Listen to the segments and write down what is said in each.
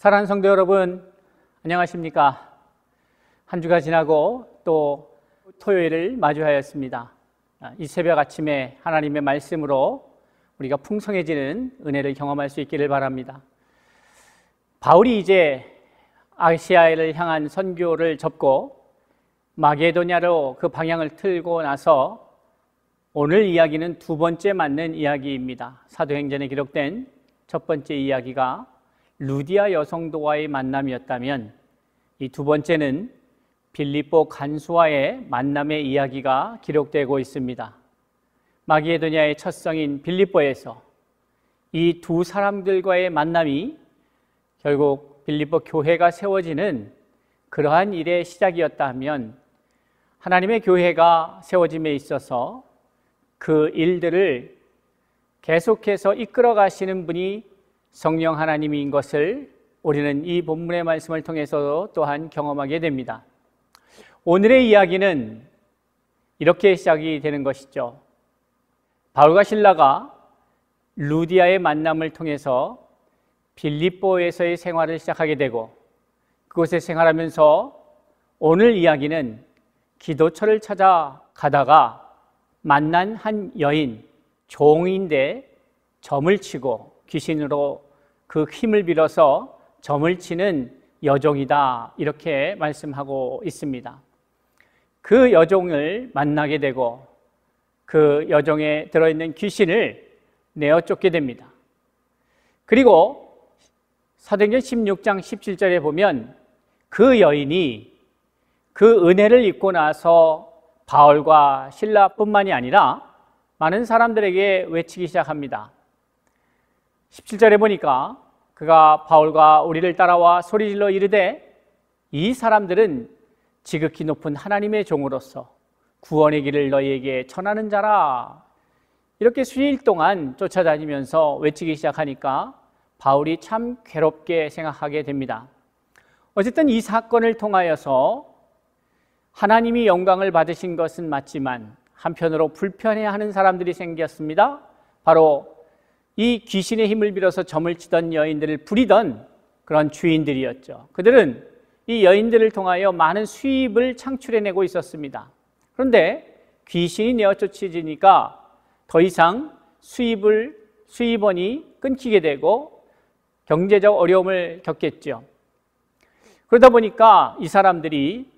사랑하는 성도 여러분, 안녕하십니까? 한 주가 지나고 또 토요일을 마주하였습니다. 이 새벽 아침에 하나님의 말씀으로 우리가 풍성해지는 은혜를 경험할 수 있기를 바랍니다. 바울이 이제 아시아를 향한 선교를 접고 마게도냐로 그 방향을 틀고 나서 오늘 이야기는 두 번째 맞는 이야기입니다. 사도행전에 기록된 첫 번째 이야기가 루디아 여성도와의 만남이었다면 이 두 번째는 빌립보 간수와의 만남의 이야기가 기록되고 있습니다. 마게도냐의 첫 성인 빌립보에서 이 두 사람들과의 만남이 결국 빌립보 교회가 세워지는 그러한 일의 시작이었다 하면 하나님의 교회가 세워짐에 있어서 그 일들을 계속해서 이끌어 가시는 분이 성령 하나님인 것을 우리는 이 본문의 말씀을 통해서 또한 경험하게 됩니다. 오늘의 이야기는 이렇게 시작이 되는 것이죠. 바울과 실라가 루디아의 만남을 통해서 빌립보에서의 생활을 시작하게 되고 그곳에 생활하면서 오늘 이야기는 기도처를 찾아가다가 만난 한 여인, 종인데 점을 치고 귀신으로 그 힘을 빌어서 점을 치는 여종이다, 이렇게 말씀하고 있습니다. 그 여종을 만나게 되고 그 여종에 들어있는 귀신을 내어 쫓게 됩니다. 그리고 사도행전 16장 17절에 보면 그 여인이 그 은혜를 입고 나서 바울과 실라뿐만이 아니라 많은 사람들에게 외치기 시작합니다. 17절에 보니까 그가 바울과 우리를 따라와 소리질러 이르되 이 사람들은 지극히 높은 하나님의 종으로서 구원의 길을 너희에게 전하는 자라. 이렇게 수일 동안 쫓아다니면서 외치기 시작하니까 바울이 참 괴롭게 생각하게 됩니다. 어쨌든 이 사건을 통하여서 하나님이 영광을 받으신 것은 맞지만 한편으로 불편해하는 사람들이 생겼습니다. 바로 이 귀신의 힘을 빌어서 점을 치던 여인들을 부리던 그런 주인들이었죠. 그들은 이 여인들을 통하여 많은 수입을 창출해내고 있었습니다. 그런데 귀신이 내어 쫓아지니까 더 이상 수입원이 끊기게 되고 경제적 어려움을 겪겠죠. 그러다 보니까 이 사람들이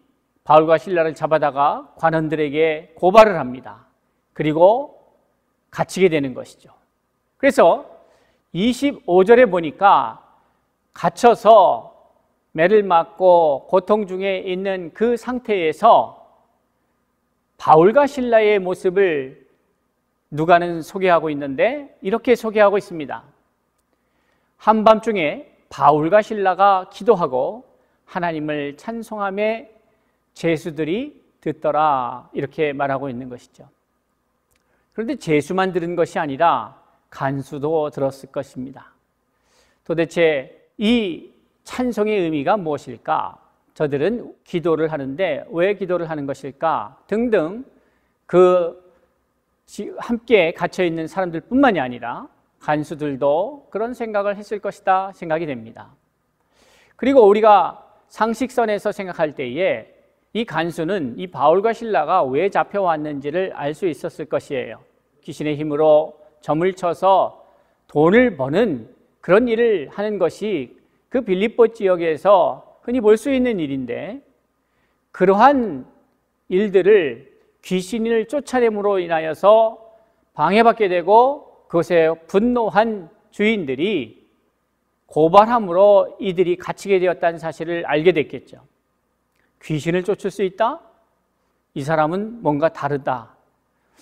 바울과 실라를 잡아다가 관원들에게 고발을 합니다. 그리고 갇히게 되는 것이죠. 그래서 25절에 보니까 갇혀서 매를 맞고 고통 중에 있는 그 상태에서 바울과 실라의 모습을 누가는 소개하고 있는데 이렇게 소개하고 있습니다. 한밤중에 바울과 실라가 기도하고 하나님을 찬송하며 제수들이 듣더라, 이렇게 말하고 있는 것이죠. 그런데 제수만 들은 것이 아니라 간수도 들었을 것입니다. 도대체 이 찬송의 의미가 무엇일까? 저들은 기도를 하는데 왜 기도를 하는 것일까? 등등 그 함께 갇혀있는 사람들뿐만이 아니라 간수들도 그런 생각을 했을 것이다 생각이 됩니다. 그리고 우리가 상식선에서 생각할 때에 이 간수는 이 바울과 실라가 왜 잡혀왔는지를 알 수 있었을 것이에요. 귀신의 힘으로 점을 쳐서 돈을 버는 그런 일을 하는 것이 그 빌립보 지역에서 흔히 볼 수 있는 일인데 그러한 일들을 귀신을 쫓아냄으로 인하여서 방해받게 되고 그것에 분노한 주인들이 고발함으로 이들이 갇히게 되었다는 사실을 알게 됐겠죠. 귀신을 쫓을 수 있다? 이 사람은 뭔가 다르다.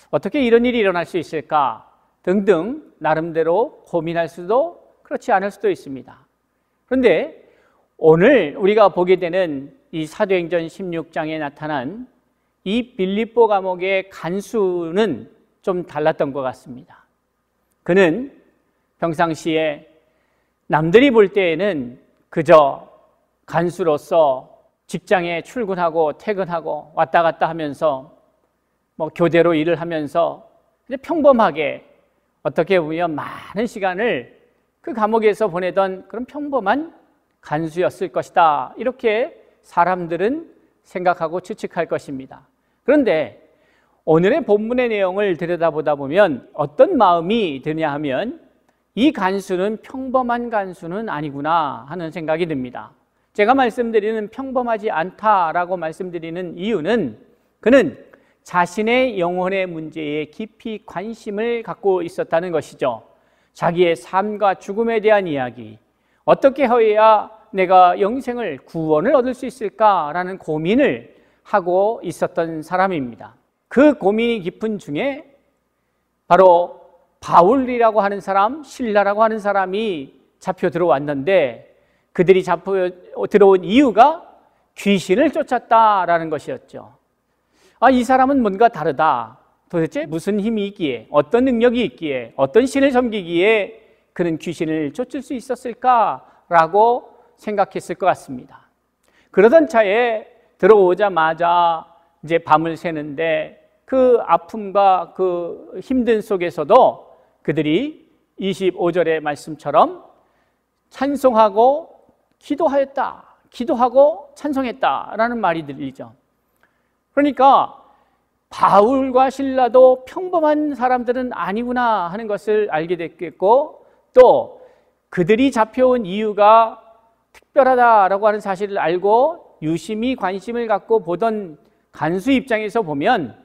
어떻게 이런 일이 일어날 수 있을까? 등등 나름대로 고민할 수도 그렇지 않을 수도 있습니다. 그런데 오늘 우리가 보게 되는 이 사도행전 16장에 나타난 이 빌립보 감옥의 간수는 좀 달랐던 것 같습니다. 그는 평상시에 남들이 볼 때에는 그저 간수로서 직장에 출근하고 퇴근하고 왔다 갔다 하면서 교대로 일을 하면서 평범하게 어떻게 보면 많은 시간을 그 감옥에서 보내던 그런 평범한 간수였을 것이다. 이렇게 사람들은 생각하고 추측할 것입니다. 그런데 오늘의 본문의 내용을 들여다보다 보면 어떤 마음이 드냐 하면 이 간수는 평범한 간수는 아니구나 하는 생각이 듭니다. 제가 말씀드리는 평범하지 않다라고 말씀드리는 이유는 그는 자신의 영혼의 문제에 깊이 관심을 갖고 있었다는 것이죠. 자기의 삶과 죽음에 대한 이야기, 어떻게 해야 내가 영생을, 구원을 얻을 수 있을까라는 고민을 하고 있었던 사람입니다. 그 고민이 깊은 중에 바로 바울이라고 하는 사람, 실라라고 하는 사람이 잡혀 들어왔는데 그들이 잡혀 들어온 이유가 귀신을 쫓았다라는 것이었죠. 이 사람은 뭔가 다르다. 도대체 무슨 힘이 있기에, 어떤 능력이 있기에, 어떤 신을 섬기기에 그는 귀신을 쫓을 수 있었을까라고 생각했을 것 같습니다. 그러던 차에 들어오자마자 이제 밤을 새는데 그 아픔과 그 힘든 속에서도 그들이 25절의 말씀처럼 찬송하고 기도하였다, 기도하고 찬송했다라는 말이 들리죠. 그러니까 바울과 실라도 평범한 사람들은 아니구나 하는 것을 알게 됐겠고, 또 그들이 잡혀온 이유가 특별하다라고 하는 사실을 알고 유심히 관심을 갖고 보던 간수 입장에서 보면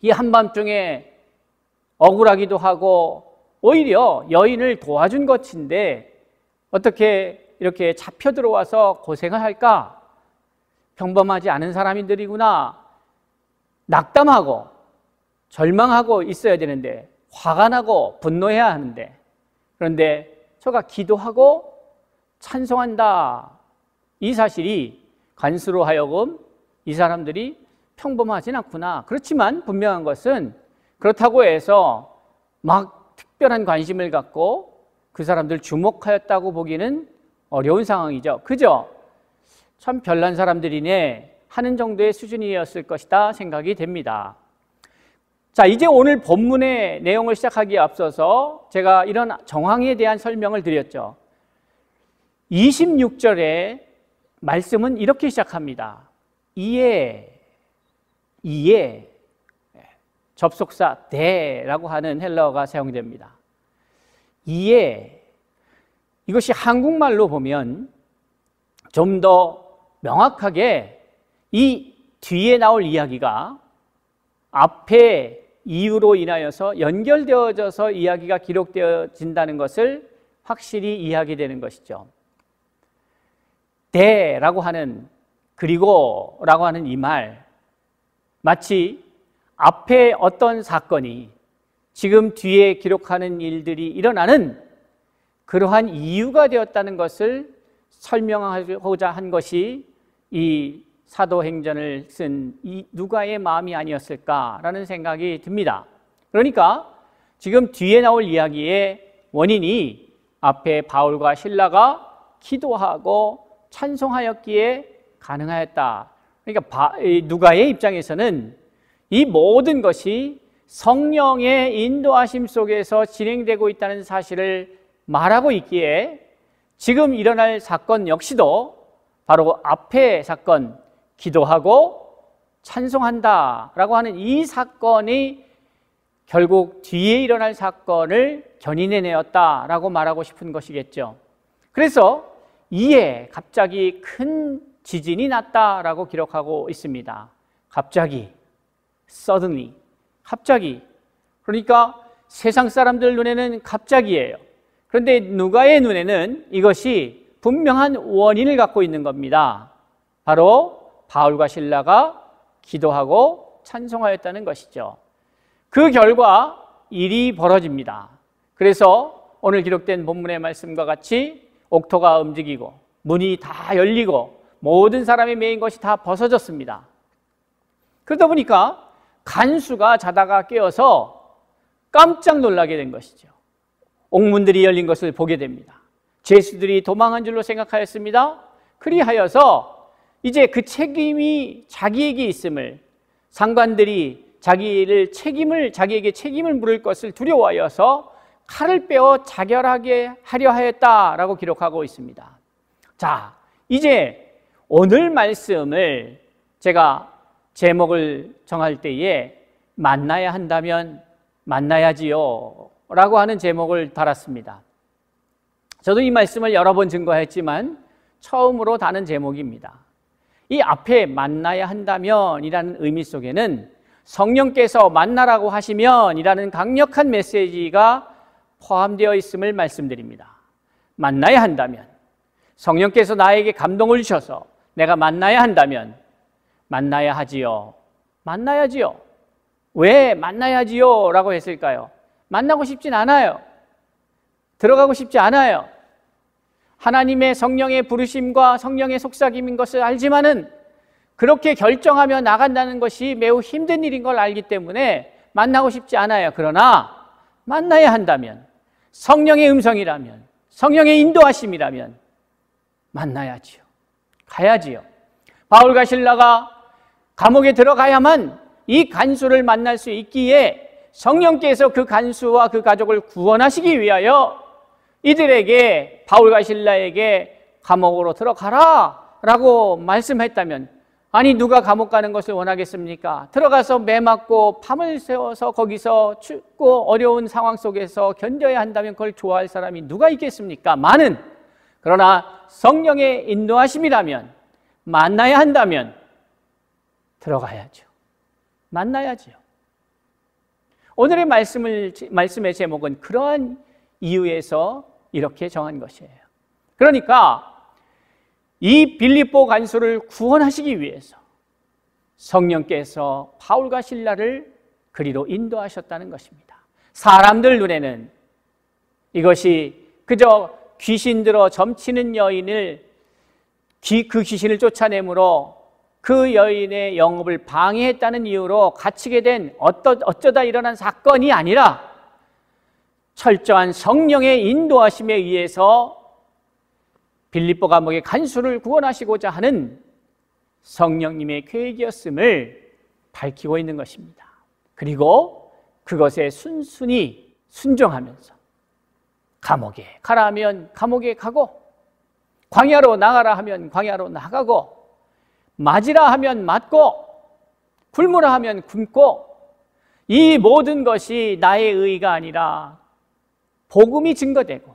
이 한밤중에 억울하기도 하고 오히려 여인을 도와준 것인데 어떻게 이렇게 잡혀 들어와서 고생을 할까? 평범하지 않은 사람들이구나. 낙담하고 절망하고 있어야 되는데, 화가 나고 분노해야 하는데, 그런데 저가 기도하고 찬송한다. 이 사실이 간수로 하여금 이 사람들이 평범하진 않구나. 그렇지만 분명한 것은 그렇다고 해서 막 특별한 관심을 갖고 그 사람들 주목하였다고 보기는 어려운 상황이죠. 그죠? 참 별난 사람들이네 하는 정도의 수준이었을 것이다 생각이 됩니다. 자, 이제 오늘 본문의 내용을 시작하기에 앞서서 제가 이런 정황에 대한 설명을 드렸죠. 26절에 말씀은 이렇게 시작합니다. 이에 접속사 대라고 하는 헬라어가 사용됩니다. 이에, 이것이 한국말로 보면 좀 더 명확하게 이 뒤에 나올 이야기가 앞에 이유로 인하여서 연결되어져서 이야기가 기록되어진다는 것을 확실히 이해하게 것이죠. 대라고 하는, 그리고라고 하는 이 말, 마치 앞에 어떤 사건이 지금 뒤에 기록하는 일들이 일어나는 그러한 이유가 되었다는 것을 설명하고자 한 것이 이 사도행전을 쓴 이 누가의 마음이 아니었을까라는 생각이 듭니다. 그러니까 지금 뒤에 나올 이야기의 원인이 앞에 바울과 실라가 기도하고 찬송하였기에 가능하였다. 그러니까 누가의 입장에서는 이 모든 것이 성령의 인도하심 속에서 진행되고 있다는 사실을 말하고 있기에 지금 일어날 사건 역시도 바로 앞의 사건, 기도하고 찬송한다라고 하는 이 사건이 결국 뒤에 일어날 사건을 견인해내었다라고 말하고 싶은 것이겠죠. 그래서 이에 갑자기 큰 지진이 났다라고 기록하고 있습니다. 갑자기, suddenly, 갑자기. 그러니까 세상 사람들 눈에는 갑자기예요. 그런데 누가의 눈에는 이것이 분명한 원인을 갖고 있는 겁니다. 바로 바울과 실라가 기도하고 찬송하였다는 것이죠. 그 결과 일이 벌어집니다. 그래서 오늘 기록된 본문의 말씀과 같이 옥토가 움직이고 문이 다 열리고 모든 사람이 메인 것이 다 벗어졌습니다. 그러다 보니까 간수가 자다가 깨어서 깜짝 놀라게 된 것이죠. 옥문들이 열린 것을 보게 됩니다. 죄수들이 도망한 줄로 생각하였습니다. 그리하여서 이제 그 책임이 자기에게 있음을, 상관들이 자기에게 책임을 물을 것을 두려워하여서 칼을 빼어 자결하게 하려 하였다라고 기록하고 있습니다. 자, 이제 오늘 말씀을 제가 제목을 정할 때에 만나야 한다면 만나야지요 라고 하는 제목을 달았습니다. 저도 이 말씀을 여러 번 증거했지만 처음으로 다는 제목입니다. 이 앞에 만나야 한다면 이라는 의미 속에는 성령께서 만나라고 하시면 이라는 강력한 메시지가 포함되어 있음을 말씀드립니다. 만나야 한다면, 성령께서 나에게 감동을 주셔서 내가 만나야 한다면 만나야 하지요. 만나야지요. 왜 만나야지요? 라고 했을까요? 만나고 싶진 않아요. 들어가고 싶지 않아요. 하나님의 성령의 부르심과 성령의 속삭임인 것을 알지만은 그렇게 결정하며 나간다는 것이 매우 힘든 일인 걸 알기 때문에 만나고 싶지 않아요. 그러나 만나야 한다면, 성령의 음성이라면, 성령의 인도하심이라면 만나야지요. 가야지요. 바울과 실라가 감옥에 들어가야만 이 간수를 만날 수 있기에 성령께서 그 간수와 그 가족을 구원하시기 위하여 이들에게, 바울과 실라에게 감옥으로 들어가라 라고 말씀했다면, 아니 누가 감옥 가는 것을 원하겠습니까? 들어가서 매 맞고 밤을 새워서 거기서 춥고 어려운 상황 속에서 견뎌야 한다면 그걸 좋아할 사람이 누가 있겠습니까? 많은. 그러나 성령의 인도하심이라면, 만나야 한다면 들어가야죠. 만나야죠. 오늘의 말씀의 제목은 그러한 이유에서 이렇게 정한 것이에요. 그러니까 이 빌립보 간수를 구원하시기 위해서 성령께서 바울과 실라를 그리로 인도하셨다는 것입니다. 사람들 눈에는 이것이 그저 귀신 들어 점치는 여인을 그 귀신을 쫓아내므로 그 여인의 영업을 방해했다는 이유로 갇히게 된 어쩌다 일어난 사건이 아니라 철저한 성령의 인도하심에 의해서 빌립보 감옥의 간수를 구원하시고자 하는 성령님의 계획이었음을 밝히고 있는 것입니다. 그리고 그것에 순순히 순종하면서 감옥에 가라 하면 감옥에 가고, 광야로 나가라 하면 광야로 나가고, 맞으라 하면 맞고, 굶으라 하면 굶고, 이 모든 것이 나의 의가 아니라 복음이 증거되고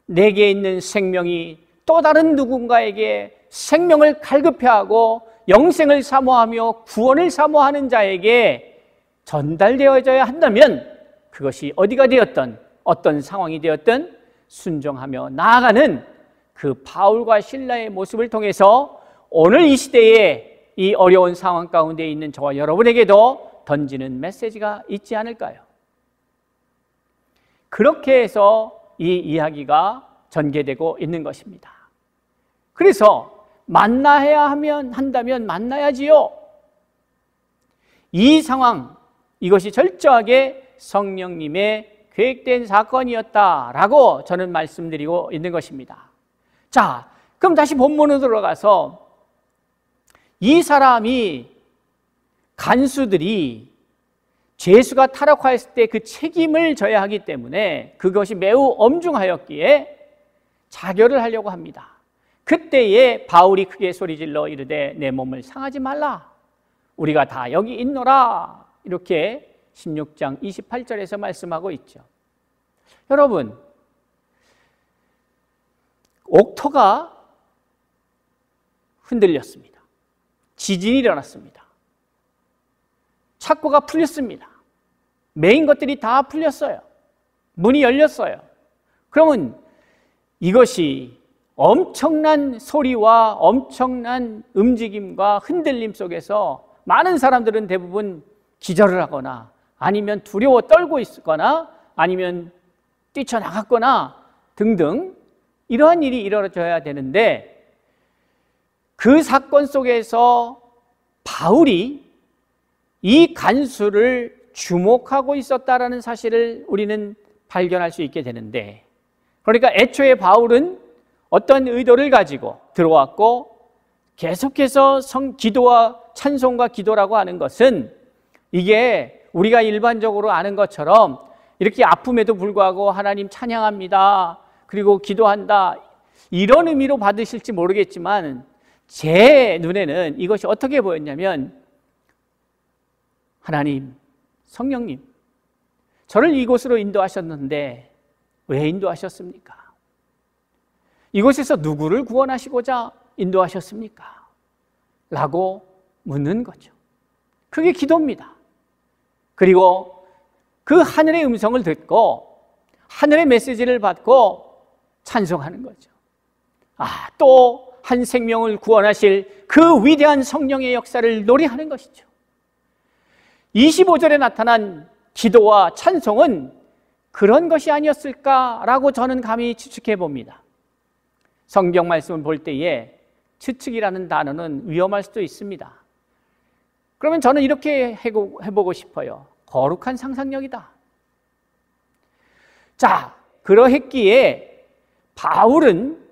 내게 있는 생명이 또 다른 누군가에게 생명을 갈급해하고 영생을 사모하며 구원을 사모하는 자에게 전달되어져야 한다면 그것이 어디가 되었든 어떤 상황이 되었든 순종하며 나아가는 그 바울과 실라의 모습을 통해서 오늘 이 시대에 이 어려운 상황 가운데 있는 저와 여러분에게도 던지는 메시지가 있지 않을까요? 그렇게 해서 이 이야기가 전개되고 있는 것입니다. 그래서 만나야 한다면 만나야지요. 이 상황, 이것이 철저하게 성령님의 계획된 사건이었다라고 저는 말씀드리고 있는 것입니다. 자, 그럼 다시 본문으로 들어가서 이 사람이, 간수들이 죄수가 타락하였을 때 그 책임을 져야 하기 때문에 그것이 매우 엄중하였기에 자결을 하려고 합니다. 그때에 바울이 크게 소리질러 이르되 내 몸을 상하지 말라, 우리가 다 여기 있노라, 이렇게 16장 28절에서 말씀하고 있죠. 여러분, 옥토가 흔들렸습니다. 지진이 일어났습니다. 착고가 풀렸습니다. 메인 것들이 다 풀렸어요. 문이 열렸어요. 그러면 이것이 엄청난 소리와 엄청난 움직임과 흔들림 속에서 많은 사람들은 대부분 기절을 하거나 아니면 두려워 떨고 있거나 아니면 뛰쳐나갔거나 등등 이러한 일이 이루어져야 되는데, 그 사건 속에서 바울이 이 간수를 주목하고 있었다라는 사실을 우리는 발견할 수 있게 되는데, 그러니까 애초에 바울은 어떤 의도를 가지고 들어왔고 계속해서 기도와 찬송과 기도라고 하는 것은 이게 우리가 일반적으로 아는 것처럼 이렇게 아픔에도 불구하고 하나님 찬양합니다, 그리고 기도한다, 이런 의미로 받으실지 모르겠지만 제 눈에는 이것이 어떻게 보였냐면, 하나님, 성령님, 저를 이곳으로 인도하셨는데 왜 인도하셨습니까? 이곳에서 누구를 구원하시고자 인도하셨습니까? 라고 묻는 거죠. 그게 기도입니다. 그리고 그 하늘의 음성을 듣고 하늘의 메시지를 받고 찬송하는 거죠. 또 한 생명을 구원하실 그 위대한 성령의 역사를 노래하는 것이죠. 25절에 나타난 기도와 찬송은 그런 것이 아니었을까라고 저는 감히 추측해 봅니다. 성경 말씀을 볼 때에 추측이라는 단어는 위험할 수도 있습니다. 그러면 저는 이렇게 해보고 싶어요. 거룩한 상상력이다. 자, 그러했기에 바울은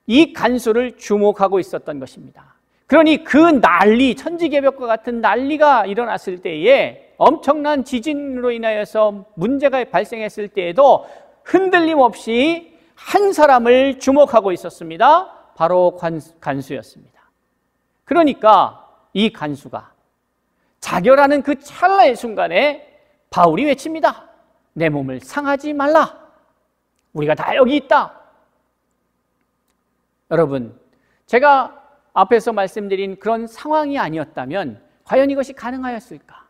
이 간수를 주목하고 있었던 것입니다. 그러니 그 난리, 천지개벽과 같은 난리가 일어났을 때에, 엄청난 지진으로 인하여서 문제가 발생했을 때에도 흔들림 없이 한 사람을 주목하고 있었습니다. 바로 간수였습니다. 그러니까 이 간수가 자결하는 그 찰나의 순간에 바울이 외칩니다. 내 몸을 상하지 말라. 우리가 다 여기 있다. 여러분, 제가 앞에서 말씀드린 그런 상황이 아니었다면 과연 이것이 가능하였을까?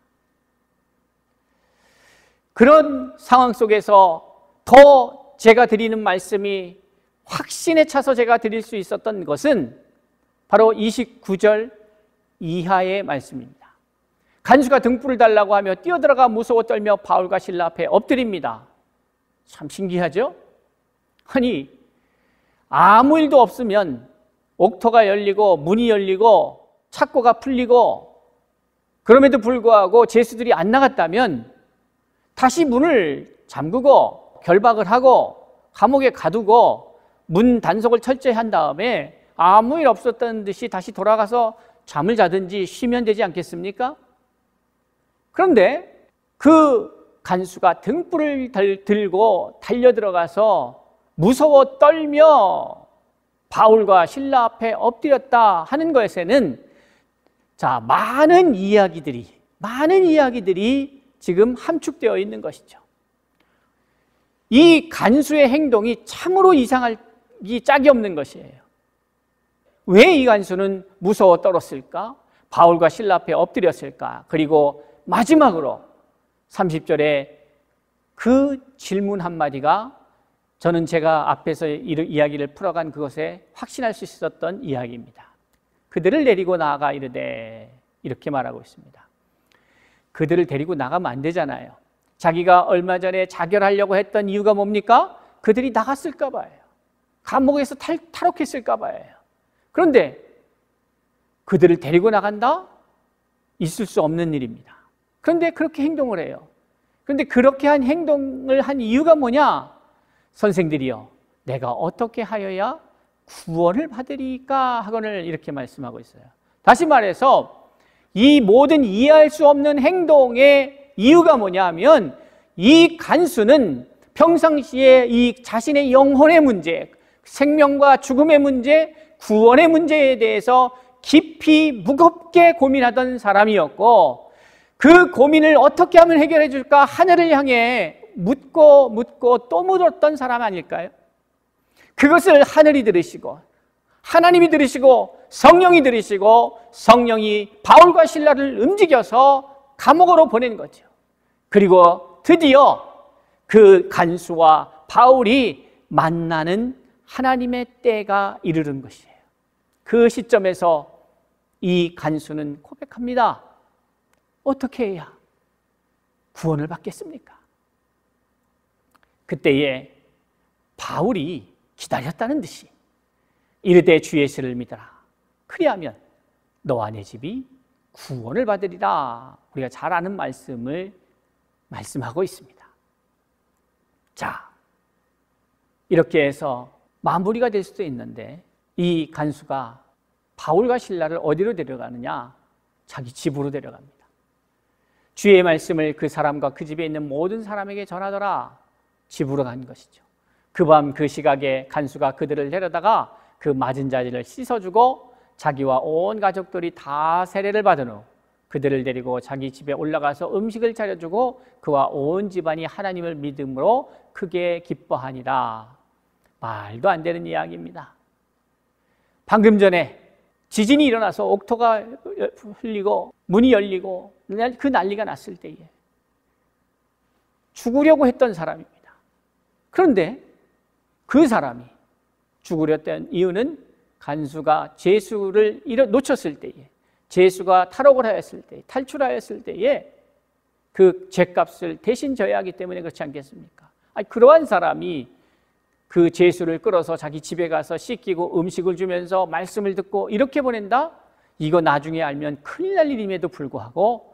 그런 상황 속에서 더 제가 드리는 말씀이 확신에 차서 제가 드릴 수 있었던 것은 바로 29절 이하의 말씀입니다. 간수가 등불을 달라고 하며 뛰어들어가 무서워 떨며 바울과 실라 앞에 엎드립니다. 참 신기하죠? 아니, 아무 일도 없으면 옥토가 열리고 문이 열리고 착고가 풀리고 그럼에도 불구하고 죄수들이 안 나갔다면 다시 문을 잠그고 결박을 하고 감옥에 가두고 문 단속을 철저히 한 다음에 아무 일 없었다는 듯이 다시 돌아가서 잠을 자든지 쉬면 되지 않겠습니까? 그런데 그 간수가 등불을 들고 달려들어가서 무서워 떨며 바울과 실라 앞에 엎드렸다 하는 것에는 많은 이야기들이 지금 함축되어 있는 것이죠. 이 간수의 행동이 참으로 이상할 짝이 없는 것이에요. 왜 이 간수는 무서워 떨었을까? 바울과 실라 앞에 엎드렸을까? 그리고 마지막으로 30절에 그 질문 한마디가 저는 제가 앞에서 이야기를 풀어간 그것에 확신할 수 있었던 이야기입니다. 그들을 데리고 나아가 이르되, 이렇게 말하고 있습니다. 그들을 데리고 나가면 안 되잖아요. 자기가 얼마 전에 자결하려고 했던 이유가 뭡니까? 그들이 나갔을까 봐요. 감옥에서 탈옥했을까 봐요. 그런데 그들을 데리고 나간다? 있을 수 없는 일입니다. 그런데 그렇게 행동을 해요. 그런데 그렇게 한 행동을 한 이유가 뭐냐? 선생들이여, 내가 어떻게 하여야 구원을 받으리까 하거늘 이렇게 말씀하고 있어요. 다시 말해서 이 모든 이해할 수 없는 행동의 이유가 뭐냐면, 이 간수는 평상시에 이 자신의 영혼의 문제, 생명과 죽음의 문제, 구원의 문제에 대해서 깊이 무겁게 고민하던 사람이었고, 그 고민을 어떻게 하면 해결해 줄까 하늘을 향해 묻고 또 묻었던 사람 아닐까요? 그것을 하늘이 들으시고 하나님이 들으시고 성령이 들으시고 성령이 바울과 실라를 움직여서 감옥으로 보낸 거죠. 그리고 드디어 그 간수와 바울이 만나는 하나님의 때가 이르는 것이에요. 그 시점에서 이 간수는 고백합니다. 어떻게 해야 구원을 받겠습니까? 그때에 바울이 기다렸다는 듯이 이르되 주 예수를 믿어라. 그리하면 너와 내 집이 구원을 받으리라. 우리가 잘 아는 말씀을 말씀하고 있습니다. 자, 이렇게 해서 마무리가 될 수도 있는데, 이 간수가 바울과 실라를 어디로 데려가느냐? 자기 집으로 데려갑니다. 주의 말씀을 그 사람과 그 집에 있는 모든 사람에게 전하더라. 집으로 간 것이죠. 그 밤 그 시각에 간수가 그들을 데려다가 그 맞은 자리를 씻어주고 자기와 온 가족들이 다 세례를 받은 후 그들을 데리고 자기 집에 올라가서 음식을 차려주고 그와 온 집안이 하나님을 믿음으로 크게 기뻐하니라. 말도 안 되는 이야기입니다. 방금 전에 지진이 일어나서 옥토가 흘리고 문이 열리고 그 난리가 났을 때에 죽으려고 했던 사람입니다. 그런데 그 사람이 죽으려 했던 이유는 간수가 제수를 놓쳤을 때에, 제수가 탈옥을 하였을 때, 탈출하였을 때에 그 죗값을 대신 져야 하기 때문에 그렇지 않겠습니까? 그러한 사람이 그 제수를 끌어서 자기 집에 가서 씻기고 음식을 주면서 말씀을 듣고 이렇게 보낸다? 이거 나중에 알면 큰일 날 일임에도 불구하고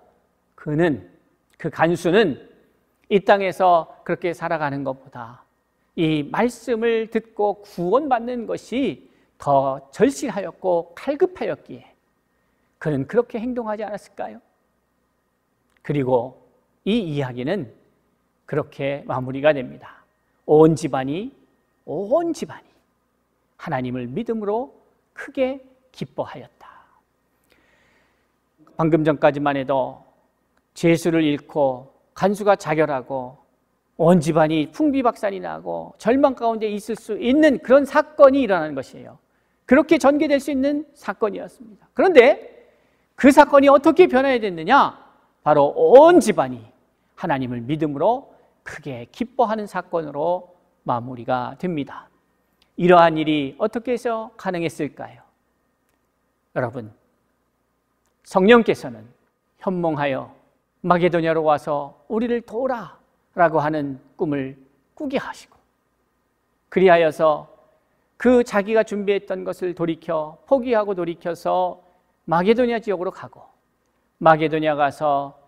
그 간수는 이 땅에서 그렇게 살아가는 것보다 이 말씀을 듣고 구원받는 것이 더 절실하였고 갈급하였기에 그는 그렇게 행동하지 않았을까요? 그리고 이 이야기는 그렇게 마무리가 됩니다. 온 집안이 하나님을 믿음으로 크게 기뻐하였다. 방금 전까지만 해도 제수를 잃고 간수가 자결하고 온 집안이 풍비박산이 나고 절망 가운데 있을 수 있는 그런 사건이 일어나는 것이에요. 그렇게 전개될 수 있는 사건이었습니다. 그런데 그 사건이 어떻게 변화해야 됐느냐? 바로 온 집안이 하나님을 믿음으로 크게 기뻐하는 사건으로 마무리가 됩니다. 이러한 일이 어떻게 해서 가능했을까요? 여러분, 성령께서는 현몽하여 마게도냐로 와서 우리를 도우라 라고 하는 꿈을 꾸게 하시고 그리하여서 그 자기가 준비했던 것을 포기하고 돌이켜서 마게도냐 지역으로 가고 마게도냐 가서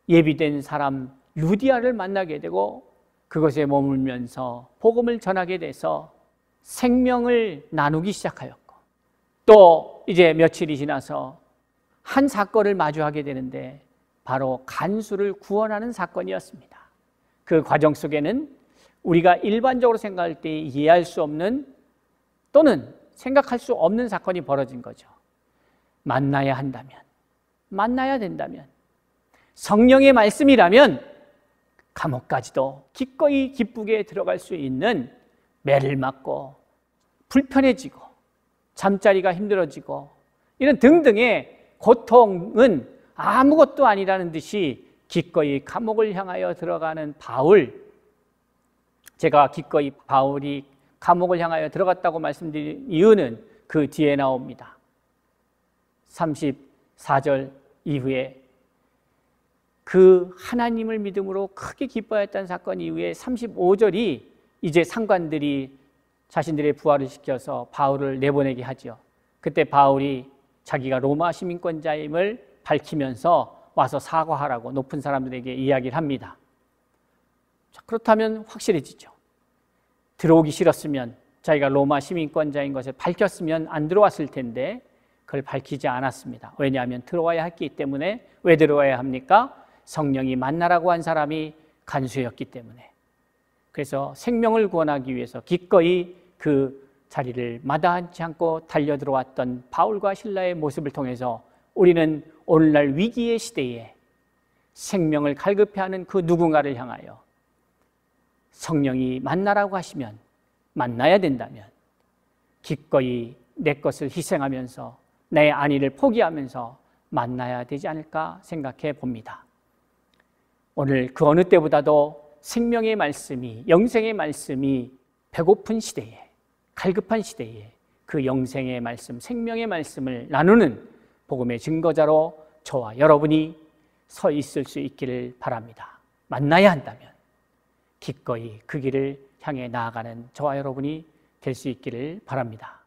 예비된 사람 루디아를 만나게 되고 그것에 머물면서 복음을 전하게 돼서 생명을 나누기 시작하였고 또 이제 며칠이 지나서 한 사건을 마주하게 되는데 바로 간수를 구원하는 사건이었습니다. 그 과정 속에는 우리가 일반적으로 생각할 때 이해할 수 없는 또는 생각할 수 없는 사건이 벌어진 거죠. 만나야 한다면, 만나야 된다면, 성령의 말씀이라면 감옥까지도 기꺼이 기쁘게 들어갈 수 있는 매를 맞고 불편해지고 잠자리가 힘들어지고 이런 등등의 고통은 아무것도 아니라는 듯이 기꺼이 감옥을 향하여 들어가는 바울, 제가 기꺼이 바울이 감옥을 향하여 들어갔다고 말씀드린 이유는 그 뒤에 나옵니다. 34절 이후에 그 하나님을 믿음으로 크게 기뻐했던 사건 이후에 35절이 이제 상관들이 자신들의 부하를 시켜서 바울을 내보내게 하죠. 그때 바울이 자기가 로마 시민권자임을 밝히면서 와서 사과하라고 높은 사람들에게 이야기를 합니다. 자, 그렇다면 확실해지죠. 들어오기 싫었으면 자기가 로마 시민권자인 것을 밝혔으면 안 들어왔을 텐데 그걸 밝히지 않았습니다. 왜냐하면 들어와야 했기 때문에. 왜 들어와야 합니까? 성령이 만나라고 한 사람이 간수였기 때문에. 그래서 생명을 구원하기 위해서 기꺼이 그 자리를 마다하지 않고 달려들어왔던 바울과 실라의 모습을 통해서 우리는 오늘날 위기의 시대에 생명을 갈급해하는 그 누군가를 향하여 성령이 만나라고 하시면 만나야 된다면 기꺼이 내 것을 희생하면서 내 안위를 포기하면서 만나야 되지 않을까 생각해 봅니다. 오늘 그 어느 때보다도 생명의 말씀이, 영생의 말씀이 배고픈 시대에, 갈급한 시대에 그 영생의 말씀, 생명의 말씀을 나누는 복음의 증거자로 저와 여러분이 서 있을 수 있기를 바랍니다. 만나야 한다면 기꺼이 그 길을 향해 나아가는 저와 여러분이 될 수 있기를 바랍니다.